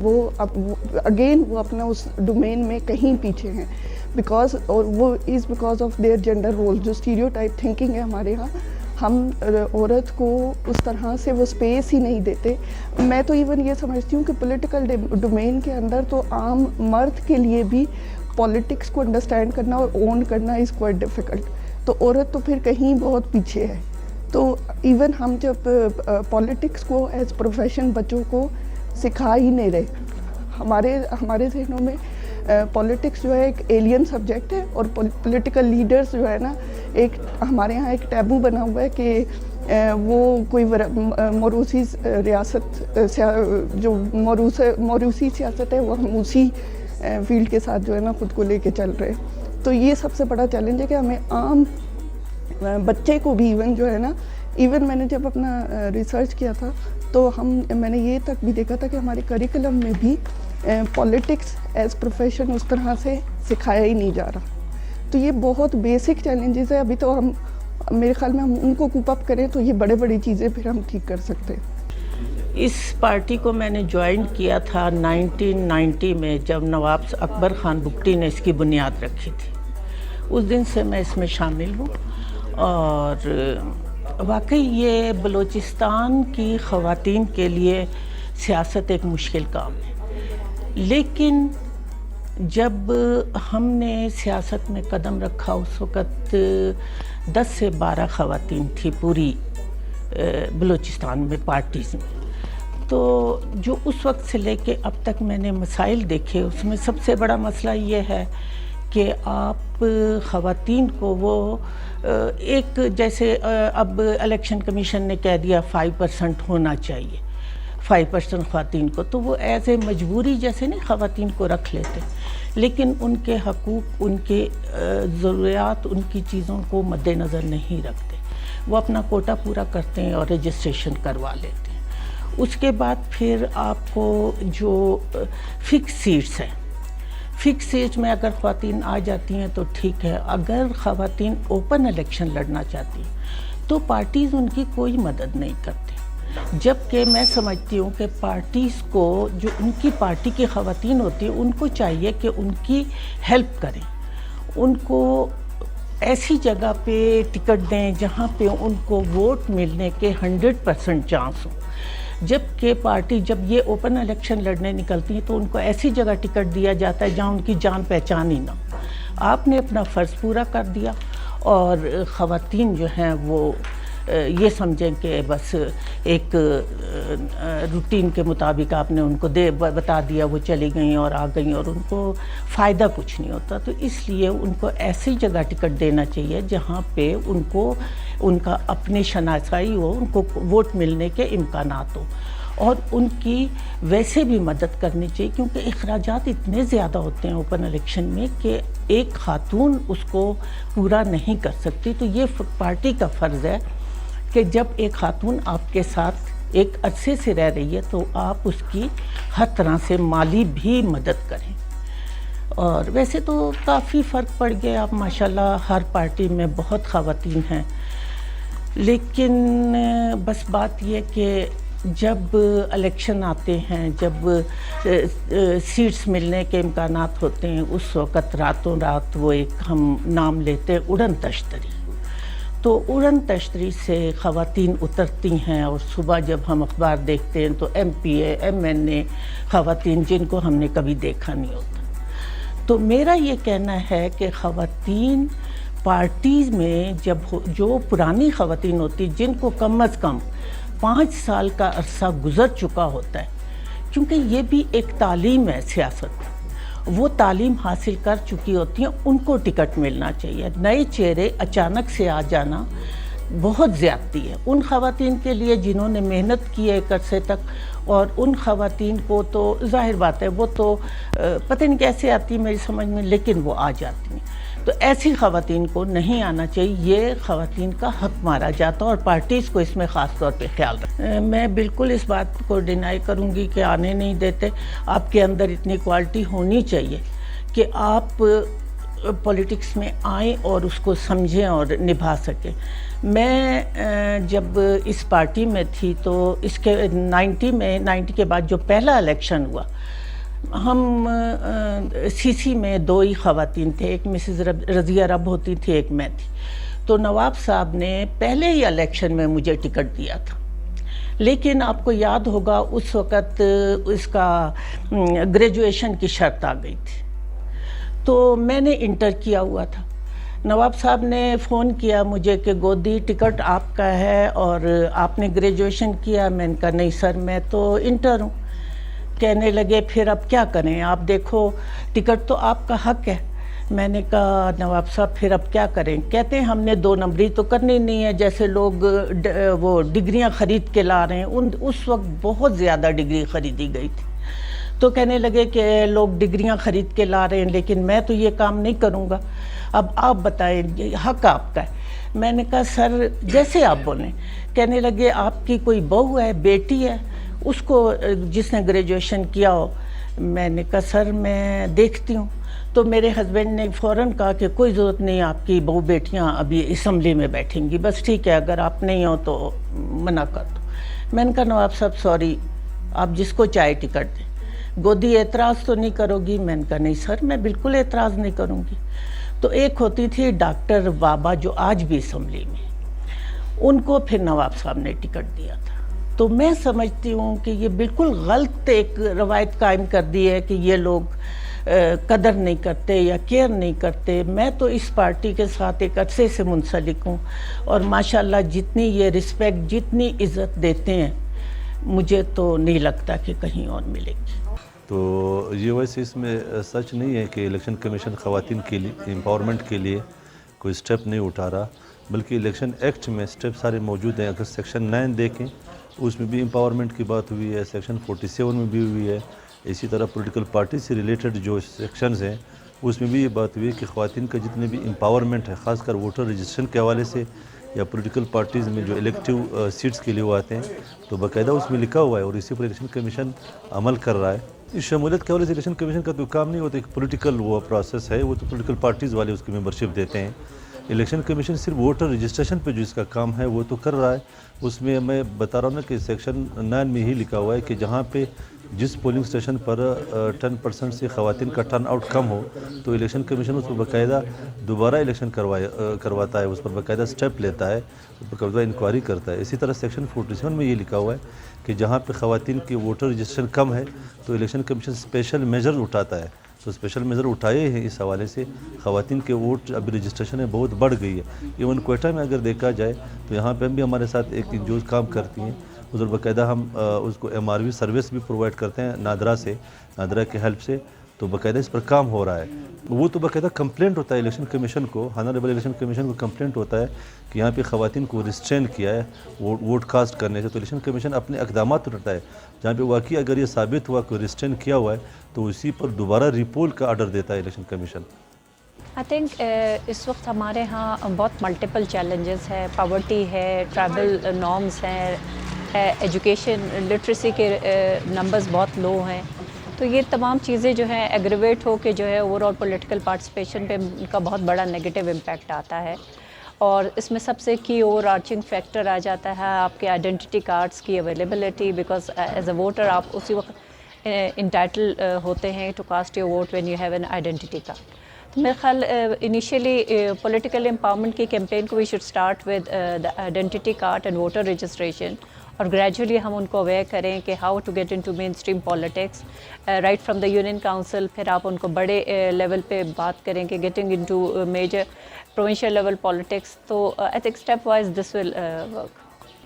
وہ اگین وہ اپنا اس ڈومین میں کہیں پیچھے ہیں بیکاز اور وہ is because of their gender role. جو اسٹیریوٹائپ تھنکنگ ہے ہمارے یہاں, ہم عورت کو اس طرح سے وہ اسپیس ہی نہیں دیتے. میں تو ایون یہ سمجھتی ہوں کہ پولیٹیکل ڈومین کے اندر تو عام مرد کے لیے بھی پولیٹکس کو انڈرسٹینڈ کرنا اور اون کرنا از کوائٹ ڈیفیکلٹ. تو عورت تو پھر کہیں بہت پیچھے ہے. تو ایون ہم جب پولیٹکس کو ایز پروفیشن بچوں کو سکھا ہی نہیں رہے. ہمارے ذہنوں میں پولیٹکس جو ہے ایک ایلین سبجیکٹ ہے, اور پولیٹیکل لیڈرز جو ہے نا, ایک ہمارے ہاں ایک ٹیبو بنا ہوا ہے کہ وہ کوئی موروثی ریاست جو موروثی سیاست ہے وہ ہم اسی فیلڈ کے ساتھ جو ہے نا خود کو لے کے چل رہے. تو یہ سب سے بڑا چیلنج ہے کہ ہمیں عام بچے کو بھی ایون جو ہے نا, ایون میں نے جب اپنا ریسرچ کیا تھا تو میں نے یہ تک بھی دیکھا تھا کہ ہمارے کریکولم میں بھی پولیٹکس ایز پروفیشن اس طرح سے سکھایا ہی نہیں جا رہا. تو یہ بہت بیسک چیلنجز ہے. ابھی تو ہم میرے خیال میں ہم ان کو کوپ اپ کریں تو یہ بڑی چیزیں پھر ہم ٹھیک کر سکتے ہیں. اس پارٹی کو میں نے جوائن کیا تھا 1990 میں, جب نواب اکبر خان بگٹی نے اس کی بنیاد رکھی تھی. اس دن سے میں اس میں شامل ہوں, اور واقعی یہ بلوچستان کی خواتین کے لیے سیاست ایک مشکل کام ہے. لیکن جب ہم نے سیاست میں قدم رکھا اس وقت 10 سے 12 خواتین تھی پوری بلوچستان میں پارٹیز میں. تو جو اس وقت سے لے کے اب تک میں نے مسائل دیکھے, اس میں سب سے بڑا مسئلہ یہ ہے کہ آپ خواتین کو وہ ایک جیسے اب الیکشن کمیشن نے کہہ دیا 5% ہونا چاہیے 5% خواتین کو, تو وہ ایز اے مجبوری جیسے نہیں خواتین کو رکھ لیتے, لیکن ان کے حقوق, ان کے ضروریات, ان کی چیزوں کو مد نظر نہیں رکھتے. وہ اپنا کوٹا پورا کرتے ہیں اور رجسٹریشن کروا لیتے ہیں. اس کے بعد پھر آپ کو جو فکس سیٹس ہیں, فکس سیٹ میں اگر خواتین آ جاتی ہیں تو ٹھیک ہے. اگر خواتین اوپن الیکشن لڑنا چاہتی ہیں تو پارٹیز ان کی کوئی مدد نہیں کرتی. جبکہ میں سمجھتی ہوں کہ پارٹیز کو, جو ان کی پارٹی کی خواتین ہوتی ہیں, ان کو چاہیے کہ ان کی ہیلپ کریں, ان کو ایسی جگہ پہ ٹکٹ دیں جہاں پہ ان کو ووٹ ملنے کے 100% چانس ہوں. جبکہ پارٹی جب یہ اوپن الیکشن لڑنے نکلتی ہیں تو ان کو ایسی جگہ ٹکٹ دیا جاتا ہے جہاں ان کی جان پہچان ہی نہ. آپ نے اپنا فرض پورا کر دیا, اور خواتین جو ہیں وہ یہ سمجھیں کہ بس ایک روٹین کے مطابق آپ نے ان کو بتا دیا, وہ چلی گئیں اور آ گئیں, اور ان کو فائدہ کچھ نہیں ہوتا. تو اس لیے ان کو ایسی جگہ ٹکٹ دینا چاہیے جہاں پہ ان کو ان کا اپنی شناسائی ہو, ان کو ووٹ ملنے کے امکانات ہو, اور ان کی ویسے بھی مدد کرنی چاہیے, کیونکہ اخراجات اتنے زیادہ ہوتے ہیں اوپن الیکشن میں کہ ایک خاتون اس کو پورا نہیں کر سکتی. تو یہ پارٹی کا فرض ہے کہ جب ایک خاتون آپ کے ساتھ ایک عرصے سے رہ رہی ہے تو آپ اس کی ہر طرح سے مالی بھی مدد کریں. اور ویسے تو کافی فرق پڑ گیا, اب ماشاءاللہ ہر پارٹی میں بہت خواتین ہیں, لیکن بس بات یہ کہ جب الیکشن آتے ہیں, جب سیٹس ملنے کے امکانات ہوتے ہیں, اس وقت راتوں رات وہ ایک ہم نام لیتے ہیں اڑن تشتری. تو اڑن تشتری سے خواتین اترتی ہیں, اور صبح جب ہم اخبار دیکھتے ہیں تو ایم پی اے, ایم این اے خواتین جن کو ہم نے کبھی دیکھا نہیں ہوتا. تو میرا یہ کہنا ہے کہ خواتین پارٹیز میں جب جو پرانی خواتین ہوتی جن کو کم از کم 5 سال کا عرصہ گزر چکا ہوتا ہے, کیونکہ یہ بھی ایک تعلیم ہے سیاست, وہ تعلیم حاصل کر چکی ہوتی ہیں, ان کو ٹکٹ ملنا چاہیے. نئے چہرے اچانک سے آ جانا بہت زیادتی ہے ان خواتین کے لیے جنہوں نے محنت کی ہے ایک عرصے تک, اور ان خواتین کو تو ظاہر بات ہے وہ تو پتہ نہیں کیسے آتی میری سمجھ میں, لیکن وہ آ جاتی ہیں. تو ایسی خواتین کو نہیں آنا چاہیے, یہ خواتین کا حق مارا جاتا, اور پارٹیز کو اس میں خاص طور پہ خیال رکھیں. میں بالکل اس بات کو ڈینائی کروں گی کہ آنے نہیں دیتے. آپ کے اندر اتنی کوالٹی ہونی چاہیے کہ آپ پولیٹکس میں آئیں اور اس کو سمجھیں اور نبھا سکیں. میں جب اس پارٹی میں تھی تو اس کے 90 کے بعد جو پہلا الیکشن ہوا، ہم سی سی میں 2 ہی خواتین تھے، ایک مسز رضیہ رب ہوتی تھی، ایک میں تھی. تو نواب صاحب نے پہلے ہی الیکشن میں مجھے ٹکٹ دیا تھا، لیکن آپ کو یاد ہوگا اس وقت اس کا گریجویشن کی شرط آ گئی تھی. تو میں نے انٹر کیا ہوا تھا. نواب صاحب نے فون کیا مجھے کہ گودی ٹکٹ آپ کا ہے اور آپ نے گریجویشن کیا. میں نے کہا نہیں سر میں تو انٹر ہوں. کہنے لگے پھر اب کیا کریں، آپ دیکھو ٹکٹ تو آپ کا حق ہے. میں نے کہا نواب صاحب پھر اب کیا کریں؟ کہتے ہیں ہم نے 2 نمبری تو کرنی نہیں ہے، جیسے لوگ وہ ڈگریاں خرید کے لا رہے ہیں. اس وقت بہت زیادہ ڈگری خریدی گئی تھی. تو کہنے لگے کہ لوگ ڈگریاں خرید کے لا رہے ہیں لیکن میں تو یہ کام نہیں کروں گا، اب آپ بتائیں حق آپ کا ہے. میں نے کہا سر جیسے آپ بولیں. کہنے لگے آپ کی کوئی بہو ہے، بیٹی ہے، اس کو جس نے گریجویشن کیا ہو. میں نے کہا سر میں دیکھتی ہوں. تو میرے ہسبینڈ نے فوراً کہا کہ کوئی ضرورت نہیں، آپ کی بہو بیٹیاں ابھی اسمبلی میں بیٹھیں گی، بس ٹھیک ہے اگر آپ نہیں ہو تو منع کر دو. میں نے کہا نواب صاحب سوری، آپ جس کو چاہے ٹکٹ دیں. گودی اعتراض تو نہیں کرو گی؟ میں نے کہا نہیں سر میں بالکل اعتراض نہیں کروں گی. تو ایک ہوتی تھی ڈاکٹر بابا جو آج بھی اسمبلی میں، ان کو پھر نواب صاحب نے ٹکٹ دیا تھا. تو میں سمجھتی ہوں کہ یہ بالکل غلط ایک روایت قائم کر دی ہے کہ یہ لوگ قدر نہیں کرتے یا کیئر نہیں کرتے. میں تو اس پارٹی کے ساتھ ایک عرصے سے منسلک ہوں اور ماشاءاللہ جتنی یہ رسپیکٹ، جتنی عزت دیتے ہیں، مجھے تو نہیں لگتا کہ کہیں اور ملے گی. تو یہ ویسے اس میں سچ نہیں ہے کہ الیکشن کمیشن خواتین کے لیے امپاورمنٹ کے لیے کوئی سٹیپ نہیں اٹھا رہا، بلکہ الیکشن ایکٹ میں سٹیپ سارے موجود ہیں. اگر سیکشن 9 دیکھیں اس میں بھی امپاورمنٹ کی بات ہوئی ہے، سیکشن 47 میں بھی ہوئی ہے. اسی طرح پولیٹیکل پارٹی سے ریلیٹڈ جو سیکشنز ہیں اس میں بھی یہ بات ہوئی ہے کہ خواتین کا جتنے بھی امپاورمنٹ ہے، خاص کر ووٹر رجسٹریشن کے حوالے سے یا پولیٹیکل پارٹیز میں جو الیکٹیو سیٹس کے لیے وہ آتے ہیں، تو باقاعدہ اس میں لکھا ہوا ہے اور اسی پر الیکشن کمیشن عمل کر رہا ہے. اس شمولیت کے حوالے سے الیکشن کمیشن کا تو کام نہیں ہوتا، ایک پولیٹیکل وہ پروسیس ہے، وہ تو پولیٹیکل پارٹیز والے اس کی ممبرشپ دیتے ہیں. الیکشن کمیشن صرف ووٹر رجسٹریشن پہ جو اس کا کام ہے وہ تو کر رہا ہے. اس میں میں بتا رہا ہوں نا کہ سیکشن 9 میں ہی لکھا ہوا ہے کہ جہاں پہ جس پولنگ سٹیشن پر 10% سے خواتین کا ٹرن آؤٹ کم ہو تو الیکشن کمیشن اس پر باقاعدہ دوبارہ الیکشن کرواتا ہے، اس پر باقاعدہ سٹیپ لیتا ہے، اس پر باقاعدہ انکوائری کرتا ہے. اسی طرح سیکشن 47 میں یہ لکھا ہوا ہے کہ جہاں پہ خواتین کی ووٹر رجسٹریشن کم ہے تو الیکشن کمیشن اسپیشل میجر اٹھاتا ہے. تو اسپیشل میجر اٹھائے ہیں. اس حوالے سے خواتین کے ووٹ ابھی رجسٹریشن میں بہت بڑھ گئی ہے. ایون کوئٹہ میں اگر دیکھا جائے تو یہاں پہ بھی ہمارے ساتھ ایک جو کام کرتی ہیں، اس پر باقاعدہ ہم اس کو MRV سروس بھی پرووائڈ کرتے ہیں نادرا کے ہیلپ سے. تو باقاعدہ اس پر کام ہو رہا ہے. وہ تو باقاعدہ کمپلینٹ ہوتا ہے الیکشن کمیشن کو، ہانریبل الیکشن کمیشن کو کمپلینٹ ہوتا ہے کہ یہاں پہ خواتین کو ریسٹرین کیا ہے ووٹ کاسٹ کرنے سے. تو الیکشن کمیشن اپنے اقدامات اٹھاتا ہے. جہاں پہ واقعی اگر یہ ثابت ہوا کہ ریسٹرین کیا ہوا ہے تو اسی پر دوبارہ ریپول کا آرڈر دیتا ہے الیکشن کمیشن. آئی تھنک اس وقت ہمارے ہاں بہت ملٹیپل چیلنجز ہے. پاورٹی ہے، ٹرائبل نارمز ہیں، ایجوکیشن لٹریسی کے نمبرز بہت لو ہیں. تو یہ تمام چیزیں جو ہیں ایگریویٹ ہو کے جو ہے اوور آل پولیٹیکل پارٹیسپیشن پہ ان کا بہت بڑا نگیٹو امپیکٹ آتا ہے. اور اس میں سب سے کی اوور آرچنگ فیکٹر آ جاتا ہے آپ کے آئیڈینٹی کارڈز کی availability, because as a voter آپ اسی وقت انٹائٹل ہوتے ہیں to cast your vote when you have an identity card. تو میرے خیال انیشیلی پولیٹیکل امپاورمنٹ کی کیمپین کو we should start with the identity card and voter registration, اور گریجولی ہم ان کو اویئر کریں کہ how to get into mainstream politics right from the union council. پھر آپ ان کو بڑے لیول پہ بات کریں کہ getting in to major provincial level politics. تو I think stepwise this will work.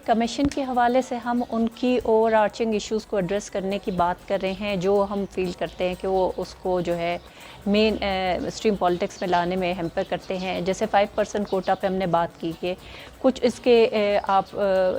Commission کے حوالے سے ہم ان کی اوور آرچنگ ایشوز کو ایڈریس کرنے کی بات کر رہے ہیں جو ہم فیل کرتے ہیں کہ وہ اس کو جو ہے مین اسٹریم پالیٹکس میں لانے میں ہیمپر کرتے ہیں. جیسے 5% کوٹا پہ ہم نے بات کی کہ کچھ اس کے آپ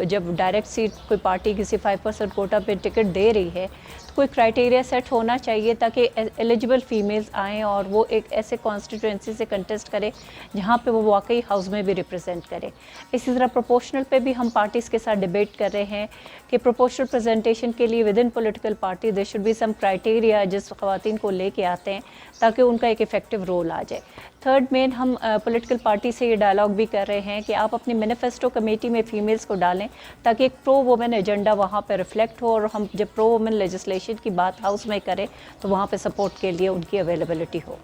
جب ڈائریکٹ سیٹ کوئی پارٹی کسی 5% کوٹا پہ ٹکٹ دے رہی ہے تو کوئی کرائٹیریا سیٹ ہونا چاہیے تاکہ ایلیجبل فیمیلز آئیں اور وہ ایک ایسے کانسٹیٹوئنسی سے کنٹیسٹ کرے جہاں پہ وہ واقعی ہاؤس میں بھی ریپرزینٹ کرے. اسی طرح پروپورشنل پہ بھی ہم پارٹیز کے ساتھ ڈیبیٹ کر رہے ہیں کہ پروپورشنل پریزنٹیشن کے لیے within political party there should be some criteria جس خواتین کو لے کے آتے ہیں تاکہ ان کا ایک افیکٹو رول آ جائے. تھرڈ مین ہم پولیٹیکل پارٹی سے یہ ڈائلاگ بھی کر رہے ہیں کہ آپ اپنی مینیفیسٹو کمیٹی میں فیمیلز کو ڈالیں تاکہ ایک پرو وومن ایجنڈا وہاں پہ ریفلیکٹ ہو، اور ہم جب پرو وومن لیجسلیشن کی بات ہاؤس میں کریں تو وہاں پہ سپورٹ کے لیے ان کی اویلیبلٹی ہو.